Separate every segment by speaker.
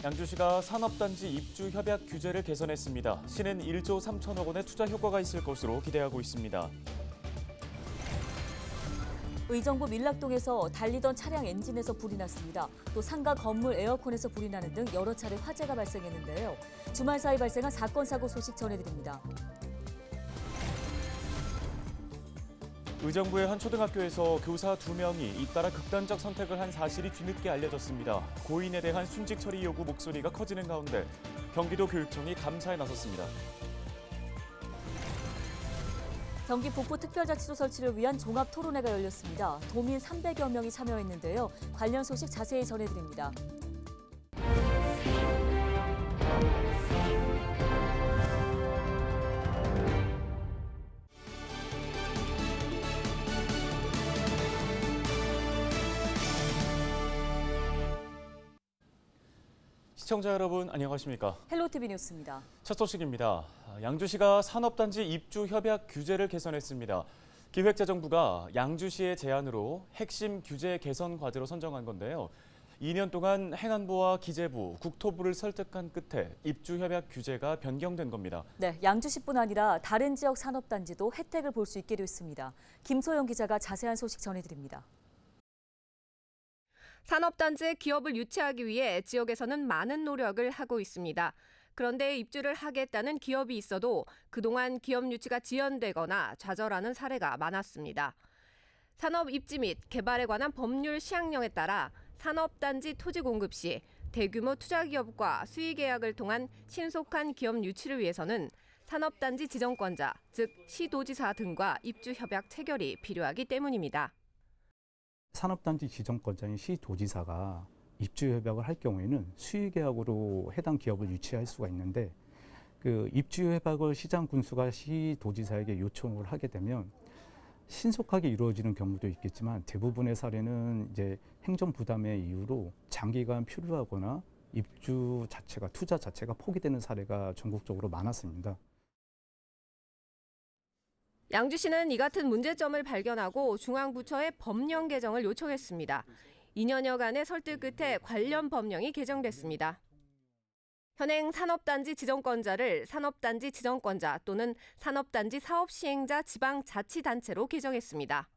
Speaker 1: 양주시가 산업단지 입주 협약 규제를 개선했습니다. 시는 1조 3천억 원의 투자 효과가 있을 것으로 기대하고 있습니다.
Speaker 2: 의정부 밀락동에서 달리던 차량 엔진에서 불이 났습니다. 또 상가 건물 에어컨에서 불이 나는 등 여러 차례 화재가 발생했는데요. 주말 사이 발생한 사건 사고 소식 전해드립니다.
Speaker 1: 의정부의 한 초등학교에서 교사 2명이 잇따라 극단적 선택을 한 사실이 뒤늦게 알려졌습니다. 고인에 대한 순직 처리 요구 목소리가 커지는 가운데 경기도 교육청이 감사에 나섰습니다.
Speaker 2: 경기 북부특별자치도 설치를 위한 종합토론회가 열렸습니다. 도민 300여 명이 참여했는데요. 관련 소식 자세히 전해드립니다.
Speaker 1: 시청자 여러분 안녕하십니까?
Speaker 2: 헬로티비 뉴스입니다.
Speaker 1: 첫 소식입니다. 양주시가 산업단지 입주 협약 규제를 개선했습니다. 기획재정부가 양주시의 제안으로 핵심 규제 개선 과제로 선정한 건데요. 2년 동안 행안부와 기재부, 국토부를 설득한 끝에 입주 협약 규제가 변경된 겁니다.
Speaker 2: 네, 양주시뿐 아니라 다른 지역 산업단지도 혜택을 볼 수 있게 됐습니다. 김소영 기자가 자세한 소식 전해드립니다.
Speaker 3: 산업단지에 기업을 유치하기 위해 지역에서는 많은 노력을 하고 있습니다. 그런데 입주를 하겠다는 기업이 있어도 그동안 기업 유치가 지연되거나 좌절하는 사례가 많았습니다. 산업 입지 및 개발에 관한 법률 시행령에 따라 산업단지 토지 공급 시 대규모 투자기업과 수의계약을 통한 신속한 기업 유치를 위해서는 산업단지 지정권자, 즉 시도지사 등과 입주 협약 체결이 필요하기 때문입니다.
Speaker 4: 산업단지 지정권자인 시도지사가 입주협약을 할 경우에는 수의계약으로 해당 기업을 유치할 수가 있는데 그 입주협약을 시장 군수가 시도지사에게 요청을 하게 되면 신속하게 이루어지는 경우도 있겠지만 대부분의 사례는 이제 행정 부담의 이유로 장기간 필요하거나 입주 자체가 투자 자체가 포기되는 사례가 전국적으로 많았습니다.
Speaker 3: 양주시는 이 같은 문제점을 발견하고 중앙부처에 법령 개정을 요청했습니다. 2년여간의 설득 끝에 관련 법령이 개정됐습니다. 현행 산업단지 지정권자를 산업단지 지정권자 또는 산업단지 사업시행자 지방자치단체로 개정했습니다.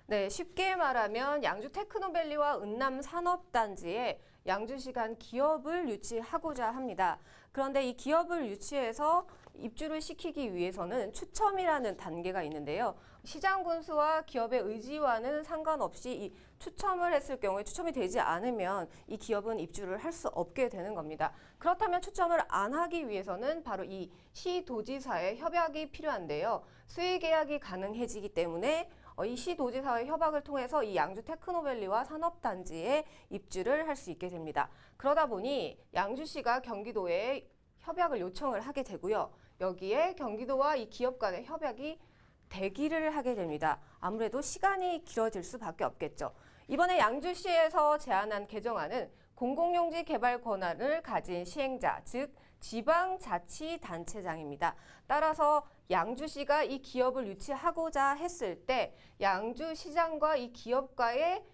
Speaker 3: 네, 쉽게 말하면 양주 테크노밸리와 은남 산업단지에 양주시가 한 기업을 유치하고자 합니다. 그런데 이 기업을 유치해서 입주를 시키기 위해서는 추첨이라는 단계가 있는데요. 시장 군수와 기업의 의지와는 상관없이 이 추첨을 했을 경우에 추첨이 되지 않으면 이 기업은 입주를 할 수 없게 되는 겁니다. 그렇다면 추첨을 안 하기 위해서는 바로 이 시도지사의 협약이 필요한데요. 수의계약이 가능해지기 때문에 이 시도지사의 협약을 통해서 이 양주 테크노밸리와 산업단지에 입주를 할 수 있게 됩니다. 그러다 보니 양주시가 경기도에 협약을 요청을 하게 되고요. 여기에 경기도와 이 기업 간의 협약이 대기를 하게 됩니다. 아무래도 시간이 길어질 수밖에 없겠죠. 이번에 양주시에서 제안한 개정안은 공공용지 개발 권한을 가진 시행자, 즉 지방자치단체장입니다. 따라서 양주시가 이 기업을 유치하고자 했을 때 양주시장과 이 기업과의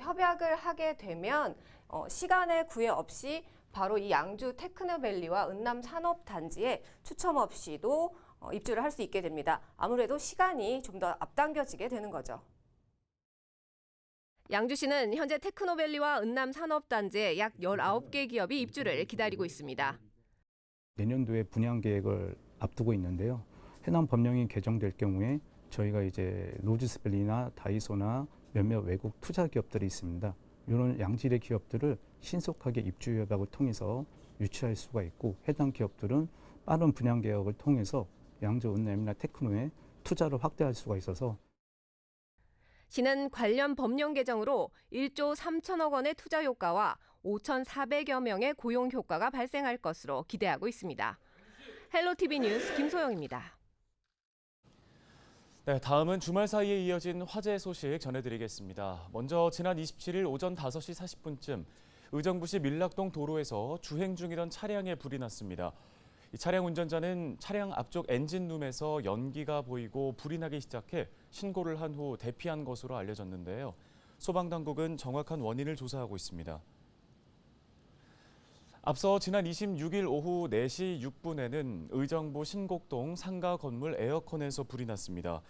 Speaker 3: 협약을 하게 되면 시간의 구애 없이 바로 이 양주 테크노밸리와 은남 산업단지에 추첨 없이도 입주를 할 수 있게 됩니다. 아무래도 시간이 좀 더 앞당겨지게 되는 거죠. 양주시는 현재 테크노밸리와 은남 산업단지에 약 19개 기업이 입주를 기다리고 있습니다.
Speaker 4: 내년도에 분양 계획을 앞두고 있는데요. 해당 법령이 개정될 경우에 저희가 이제 로지스밸리나 다이소나 몇몇 외국 투자 기업들이 있습니다. 이런 양질의 기업들을 신속하게 입주 협약을 통해서 유치할 수가 있고 해당 기업들은 빠른 분양 계획을 통해서 양주 은남이나 테크노에 투자를 확대할 수가 있어서
Speaker 3: 시는 관련 법령 개정으로 1조 3천억 원의 투자 효과와 5,400여 명의 고용 효과가 발생할 것으로 기대하고 있습니다. 헬로티비 뉴스 김소영입니다.
Speaker 1: 네, 다음은 주말 사이에 이어진 화재 소식 전해드리겠습니다. 먼저 지난 27일 오전 5시 40분쯤 의정부시 밀락동 도로에서 주행 중이던 차량에 불이 났습니다. 이 차량 운전자는 차량 앞쪽 엔진룸에서 연기가 보이고 불이 나기 시작해 신고를 한 후 대피한 것으로 알려졌는데요. 소방당국은 정확한 원인을 조사하고 있습니다. 앞서 지난 26일 오후 4시 6분에는 의정부 신곡동 상가 건물 에어컨에서 불이 났습니다.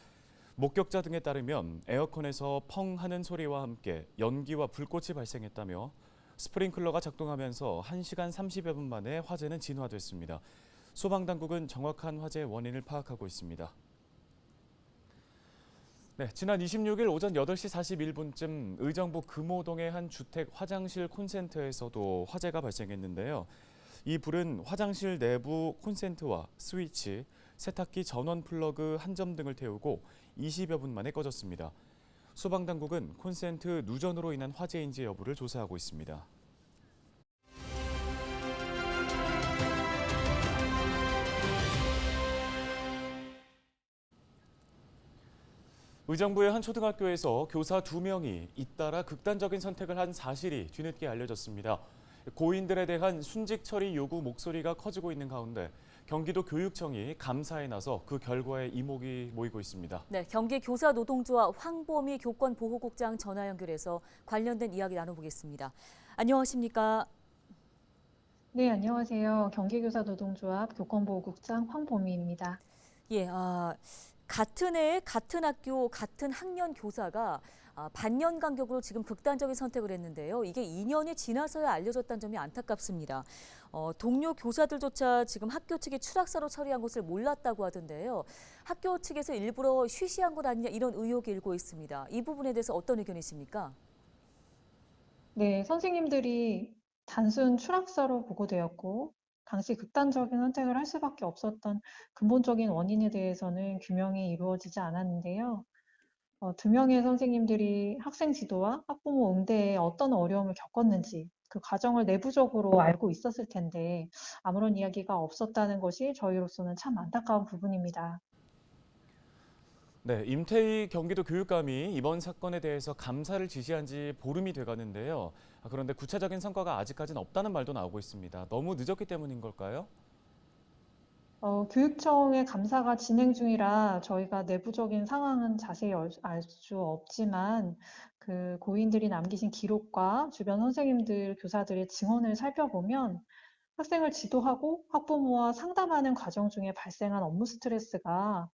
Speaker 1: 목격자 등에 따르면 에어컨에서 펑 하는 소리와 함께 연기와 불꽃이 발생했다며 스프링클러가 작동하면서 1시간 30여 분 만에 화재는 진화됐습니다. 소방당국은 정확한 화재 원인을 파악하고 있습니다. 네, 지난 26일 오전 8시 41분쯤 의정부 금호동의 한 주택 화장실 콘센트에서도 화재가 발생했는데요. 이 불은 화장실 내부 콘센트와 스위치, 세탁기 전원 플러그 한 점 등을 태우고 20여 분 만에 꺼졌습니다. 소방당국은 콘센트 누전으로 인한 화재인지 여부를 조사하고 있습니다. 의정부의 한 초등학교에서 교사 2명이 잇따라 극단적인 선택을 한 사실이 뒤늦게 알려졌습니다. 고인들에 대한 순직 처리 요구 목소리가 커지고 있는 가운데 경기도 교육청이 감사에 나서 그 결과에 이목이 모이고 있습니다.
Speaker 2: 네, 경기 교사노동조합 황보미 교권보호국장 전화 연결해서 관련된 이야기 나눠보겠습니다. 안녕하십니까?
Speaker 5: 네, 안녕하세요. 경기교사노동조합 교권보호국장 황보미입니다.
Speaker 2: 예, 같은 해, 같은 학교, 같은 학년 교사가 반년 간격으로 지금 극단적인 선택을 했는데요. 이게 2년이 지나서야 알려졌다는 점이 안타깝습니다. 동료 교사들조차 지금 학교 측이 추락사로 처리한 것을 몰랐다고 하던데요. 학교 측에서 일부러 쉬쉬한 것 아니냐 이런 의혹이 일고 있습니다. 이 부분에 대해서 어떤 의견이십니까?
Speaker 5: 네, 선생님들이 단순 추락사로 보고되었고, 당시 극단적인 선택을 할 수밖에 없었던 근본적인 원인에 대해서는 규명이 이루어지지 않았는데요. 2명의 선생님들이 학생 지도와 학부모 응대에 어떤 어려움을 겪었는지 그 과정을 내부적으로 알고 있었을 텐데 아무런 이야기가 없었다는 것이 저희로서는 참 안타까운 부분입니다.
Speaker 1: 네, 임태희 경기도 교육감이 이번 사건에 대해서 감사를 지시한 지 보름이 돼가는데요. 그런데 구체적인 성과가 아직까지는 없다는 말도 나오고 있습니다. 너무 늦었기 때문인 걸까요?
Speaker 5: 교육청의 감사가 진행 중이라 저희가 내부적인 상황은 자세히 알 수 없지만 그 고인들이 남기신 기록과 주변 선생님들, 교사들의 증언을 살펴보면 학생을 지도하고 학부모와 상담하는 과정 중에 발생한 업무 스트레스가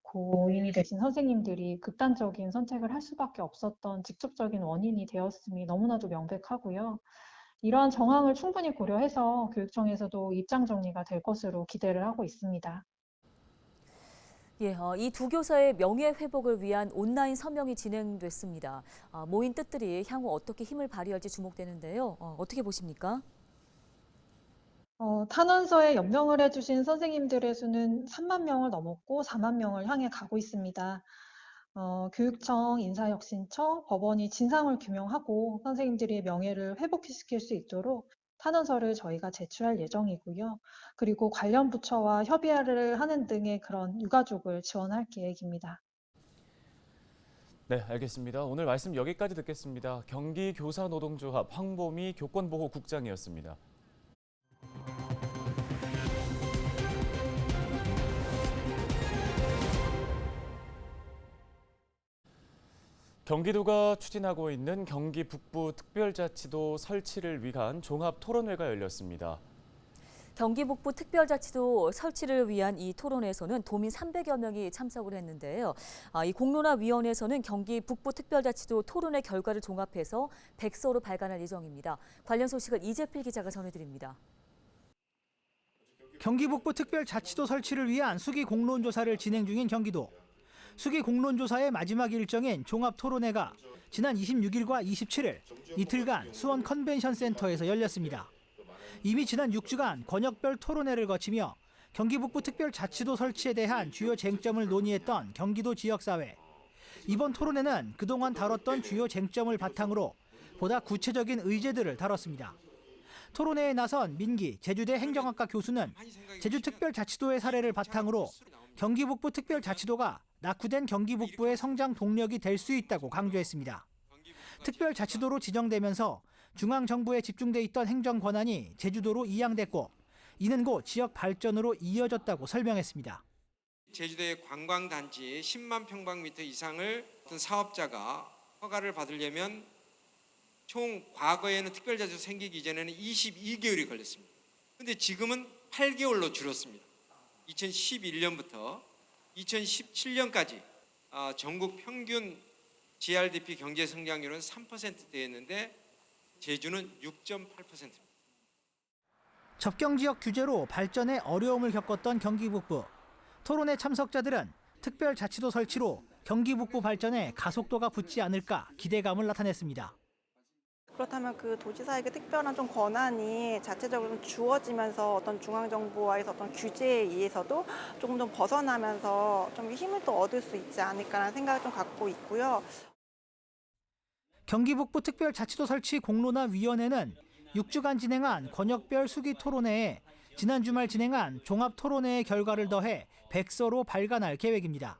Speaker 5: 고인이 되신 선생님들이 극단적인 선택을 할 수밖에 없었던 직접적인 원인이 되었음이 너무나도 명백하고요. 이러한 정황을 충분히 고려해서 교육청에서도 입장 정리가 될 것으로 기대를 하고 있습니다.
Speaker 2: 예, 이 두 교사의 명예 회복을 위한 온라인 서명이 진행됐습니다. 모인 뜻들이 향후 어떻게 힘을 발휘할지 주목되는데요. 어떻게 보십니까?
Speaker 5: 탄원서에 연명을 해주신 선생님들의 수는 3만 명을 넘었고 4만 명을 향해 가고 있습니다. 교육청, 인사혁신처, 법원이 진상을 규명하고 선생님들의 명예를 회복시킬 수 있도록 탄원서를 저희가 제출할 예정이고요. 그리고 관련 부처와 협의를 하는 등의 그런 유가족을 지원할 계획입니다.
Speaker 1: 네, 알겠습니다. 오늘 말씀 여기까지 듣겠습니다. 경기교사노동조합 황보미 교권보호국장이었습니다. 경기도가 추진하고 있는 경기 북부 특별자치도 설치를 위한 종합 토론회가 열렸습니다.
Speaker 2: 경기 북부 특별자치도 설치를 위한 이 토론회에서는 도민 300여 명이 참석을 했는데요. 이 공론화위원회에서는 경기 북부 특별자치도 토론회 결과를 종합해서 백서로 발간할 예정입니다. 관련 소식을 이재필 기자가 전해드립니다.
Speaker 6: 경기 북부 특별자치도 설치를 위한 수기 공론조사를 진행 중인 경기도. 수기 공론조사의 마지막 일정인 종합토론회가 지난 26일과 27일 이틀간 수원 컨벤션센터에서 열렸습니다. 이미 지난 6주간 권역별 토론회를 거치며 경기 북부 특별자치도 설치에 대한 주요 쟁점을 논의했던 경기도 지역사회. 이번 토론회는 그동안 다뤘던 주요 쟁점을 바탕으로 보다 구체적인 의제들을 다뤘습니다. 토론회에 나선 민기 제주대 행정학과 교수는 제주특별자치도의 사례를 바탕으로 경기 북부 특별자치도가 낙후된 경기 북부의 성장 동력이 될 수 있다고 강조했습니다. 특별자치도로 지정되면서 중앙정부에 집중돼 있던 행정 권한이 제주도로 이양됐고 이는 곧 지역 발전으로 이어졌다고 설명했습니다.
Speaker 7: 제주도의 관광단지 10만 평방미터 이상을 어떤 사업자가 허가를 받으려면 총 과거에는 특별자치도 생기기 전에는 22개월이 걸렸습니다. 근데 지금은 8개월로 줄었습니다. 2011년부터 2017년까지 전국 평균 GRDP 경제 성장률은 3%대였는데 제주는 6.8%입니다.
Speaker 6: 접경 지역 규제로 발전에 어려움을 겪었던 경기 북부. 토론회 참석자들은 특별자치도 설치로 경기 북부 발전에 가속도가 붙지 않을까 기대감을 나타냈습니다.
Speaker 8: 그렇다면 그 도지사에게 특별한 좀 권한이 자체적으로 좀 주어지면서 어떤 중앙정부와의 어떤 규제에 의해서도 조금 더 벗어나면서 좀 힘을 또 얻을 수 있지 않을까라는 생각을 좀 갖고 있고요.
Speaker 6: 경기 북부 특별자치도 설치 공론화위원회는 6주간 진행한 권역별 수기 토론회에 지난 주말 진행한 종합 토론회의 결과를 더해 백서로 발간할 계획입니다.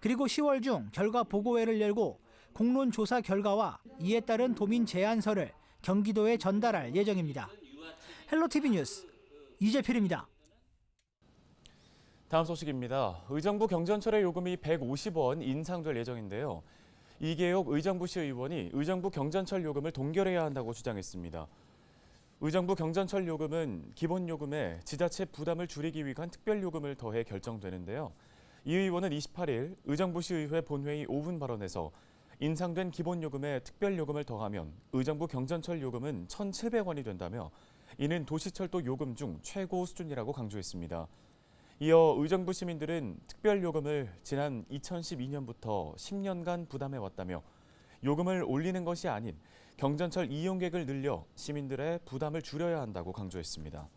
Speaker 6: 그리고 10월 중 결과 보고회를 열고 공론 조사 결과와 이에 따른 도민 제안서를 경기도에 전달할 예정입니다. 헬로티비 뉴스 이재필입니다.
Speaker 1: 다음 소식입니다. 의정부 경전철의 요금이 150원 인상될 예정인데요. 이계혁 의정부시 의원이 의정부 경전철 요금을 동결해야 한다고 주장했습니다. 의정부 경전철 요금은 기본 요금에 지자체 부담을 줄이기 위한 특별 요금을 더해 결정되는데요. 이 의원은 28일 의정부시의회 본회의 5분 발언에서 인상된 기본 요금에 특별 요금을 더하면 의정부 경전철 요금은 1,700원이 된다며 이는 도시철도 요금 중 최고 수준이라고 강조했습니다. 이어 의정부 시민들은 특별 요금을 지난 2012년부터 10년간 부담해 왔다며 요금을 올리는 것이 아닌 경전철 이용객을 늘려 시민들의 부담을 줄여야 한다고 강조했습니다.